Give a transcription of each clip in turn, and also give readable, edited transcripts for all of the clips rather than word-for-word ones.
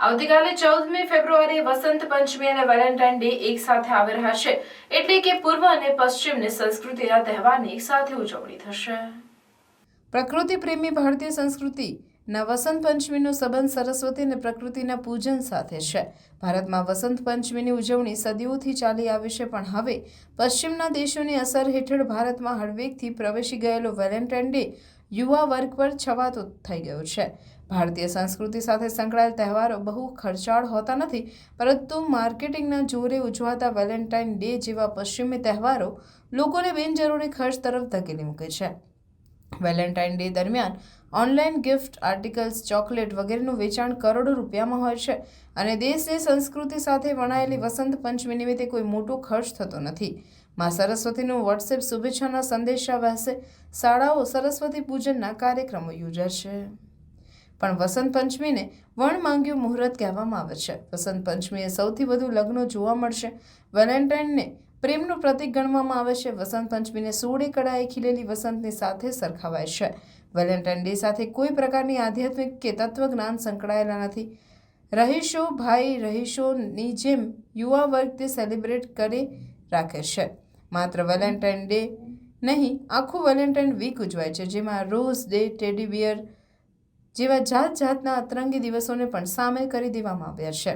આવતીકાલે 14મી ફેબ્રુઆરીએ વસંત પંચમી અને વેલેન્ટાઇન ડે એક સાથે આવી રહ્યા છે, એટલે કે પૂર્વ અને પશ્ચિમની સંસ્કૃતિના તહેવારની એક સાથે ઉજવણી થશે. પ્રકૃતિ પ્રેમી ભારતીય સંસ્કૃતિના વસંત પંચમીનો સંબંધ સરસ્વતી અને પ્રકૃતિના પૂજન સાથે છે. ભારતમાં વસંત પંચમીની ઉજવણી સદીઓથી ચાલી આવી છે, પણ હવે પશ્ચિમના દેશોની અસર હેઠળ ભારતમાં હળવેકથી પ્રવેશી ગયેલો વેલેન્ટાઇન ડે યુવા વર્ગ પર છવાતો થઈ ગયો છે. ભારતીય સંસ્કૃતિ સાથે સંકળાયેલ તહેવારો બહુ ખર્ચાળ હોતા નથી, પરંતુ માર્કેટિંગના જોરે ઉજવાતા વેલેન્ટાઇન ડે જેવા પશ્ચિમી તહેવારો લોકોને બિનજરૂરી ખર્ચ તરફ ધકેલી મૂકે છે. વેલેન્ટાઇન ડે દરમિયાન ઓનલાઈન ગિફ્ટ આર્ટિકલ્સ, ચોકલેટ વગેરેનું વેચાણ કરોડો રૂપિયામાં હોય છે અને દેશની સંસ્કૃતિ સાથે વણાયેલી વસંત પંચમી નિમિત્તે કોઈ મોટો ખર્ચ થતો નથી. માં સરસ્વતીનું વોટ્સએપ શુભેચ્છાના સંદેશા વહેશે, શાળાઓ સરસ્વતી પૂજનના કાર્યક્રમો યોજાશે. પણ વસંત પંચમીને વણમાંગ્યું મુહૂર્ત કહેવામાં આવે છે. વસંત પંચમીએ સૌથી વધુ લગ્નો જોવા મળશે. વેલેન્ટાઇનને પ્રેમનું પ્રતીક ગણવામાં આવે છે. વસંત પંચમીને સોળે કળાએ ખીલેલી વસંતની સાથે સરખાવાય છે. વેલેન્ટાઇન ડે સાથે કોઈ પ્રકારની આધ્યાત્મિક કે તત્વજ્ઞાન સંકળાયેલા નથી. રહીશો ભાઈ રહીશોની જેમ યુવા વર્ગ તે સેલિબ્રેટ કરી રાખે છે. માત્ર વેલેન્ટાઇન ડે નહીં, આખું વેલેન્ટાઇન વીક ઉજવાય છે, જેમાં રોઝ ડે, ટેડી બિયર જેવા જાત જાતના અતરંગી દિવસોને પણ સામેલ કરી દેવામાં આવ્યા છે.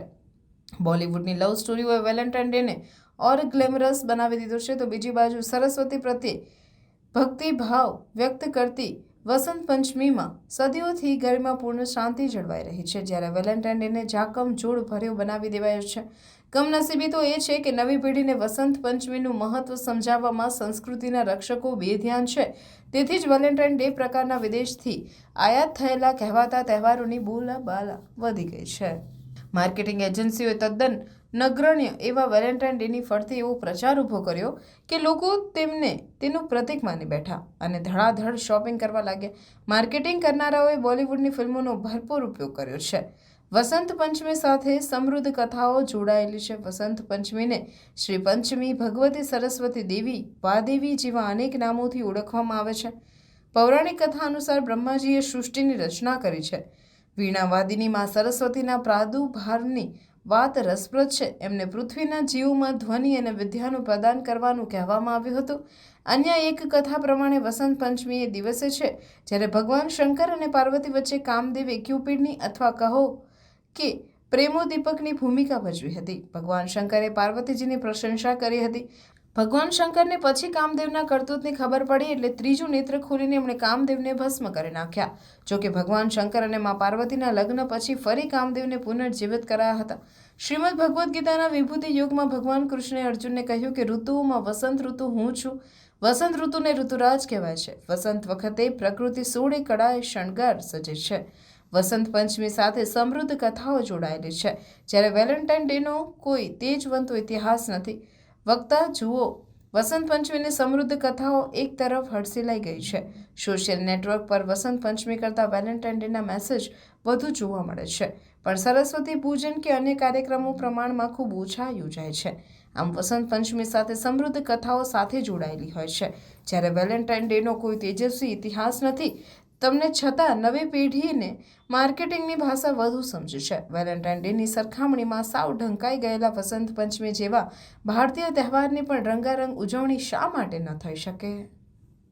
બોલિવૂડની લવ સ્ટોરીઓએ વેલેન્ટાઇન ડેને ઓર ગ્લેમરસ બનાવી દીધો છે, તો બીજી બાજુ સરસ્વતી પ્રત્યે ભક્તિભાવ વ્યક્ત કરતી વસંત પંચમીમાં સદીઓથી ગરિમાપૂર્ણ શાંતિ જળવાઈ રહી છે, જ્યારે વેલેન્ટાઇન ડેને ઝાકમઝોળ ભર્યો બનાવી દેવાયો છે. કમનસીબી તો એ છે કે નવી પેઢીને વસંત પંચમીનું મહત્વ સમજાવવામાં સંસ્કૃતિના રક્ષકો બેધ્યાન છે. તેથી જ વેલેન્ટાઇન ડે પ્રકારના વિદેશથી આયાત થયેલા કહેવાતા તહેવારોની બોલાબાલા વધી ગઈ છે. માર્કેટિંગ એજન્સીઓએ તદ્દન નગણ્ય એવા વેલેન્ટાઇન ડેની ફરતે એવો પ્રચાર ઊભો કર્યો કે લોકો તેમને તેનું પ્રતીક માની બેઠા અને ધડાધડ શોપિંગ કરવા લાગ્યા. માર્કેટિંગ કરનારાઓએ બોલિવૂડની ફિલ્મોનો ભરપૂર ઉપયોગ કર્યો છે. વસંત પંચમી સાથે સમૃદ્ધ કથાઓ જોડાયેલી છે. વસંત પંચમીને શ્રી પંચમી, ભગવતી સરસ્વતી દેવી, વાદેવી જેવા અનેક નામોથી ઓળખવામાં આવે છે. પૌરાણિક કથા અનુસાર બ્રહ્માજીએ સૃષ્ટિની રચના કરી છે. વીણાવાદિની માં સરસ્વતીના પ્રાદુર્ભાવની વાત રસપ્રદ છે. એમને પૃથ્વીના જીવોમાં ધ્વનિ અને વિદ્યાનું પ્રદાન કરવાનું કહેવામાં આવ્યું હતું. અન્ય એક કથા પ્રમાણે વસંત પંચમી એ દિવસે છે જ્યારે ભગવાન શંકર અને પાર્વતી વચ્ચે કામદેવે ક્યુપિડની અથવા કહો કે પ્રેમોદીપકની ભૂમિકા ભજવી હતી. ભગવાન શંકરે પાર્વતીજીની પ્રશંસા કરી હતી. ભગવાન શંકરને પછી કામદેવના કરતૂતની ખબર પડી, એટલે ત્રીજું નેત્ર ખોલીને એમણે કામદેવને ભસ્મ કરી નાખ્યા. જોકે ભગવાન શંકર અને મા પાર્વતીના લગ્ન પછી ફરી કામદેવને પુનર્જીવિત કરાયા હતા. શ્રીમદ ભગવદ્ ગીતાના વિભૂતિ યુગમાં ભગવાન કૃષ્ણે અર્જુનને કહ્યું કે ઋતુઓમાં વસંત ઋતુ હું છું. વસંત ઋતુને ઋતુરાજ કહેવાય છે. વસંત વખતે પ્રકૃતિ સોળે કળાએ શણગાર સજે છે. વસંત પંચમી સાથે સમૃદ્ધ કથાઓ જોડાયેલી છે, જ્યારે વેલેન્ટાઇન ડેનો કોઈ તેજવંતો ઇતિહાસ નથી. વક્તા જુઓ, વસંત પંચમીની સમૃદ્ધ કથાઓ એક તરફ હડસેલાઈ ગઈ છે. સોશિયલ નેટવર્ક પર વસંત પંચમી કરતાં વેલેન્ટાઇન ડેના મેસેજ વધુ જોવા મળે છે, પણ સરસ્વતી પૂજન કે અન્ય કાર્યક્રમો પ્રમાણમાં ખૂબ ઓછા યોજાય છે. આમ વસંત પંચમી સાથે સમૃદ્ધ કથાઓ સાથે જોડાયેલી હોય છે, જ્યારે વેલેન્ટાઇન ડેનો કોઈ તેજસ્વી ઇતિહાસ નથી. તમને છતાં નવી પેઢીને માર્કેટિંગની ભાષા વધુ સમજે છે. વેલેન્ટાઇન ડેની સરખામણીમાં સાવ ઢંકાઈ ગયેલા વસંત પંચમી જેવા ભારતીય તહેવારની પણ રંગારંગ ઉજવણી શા માટે ન થઈ શકે?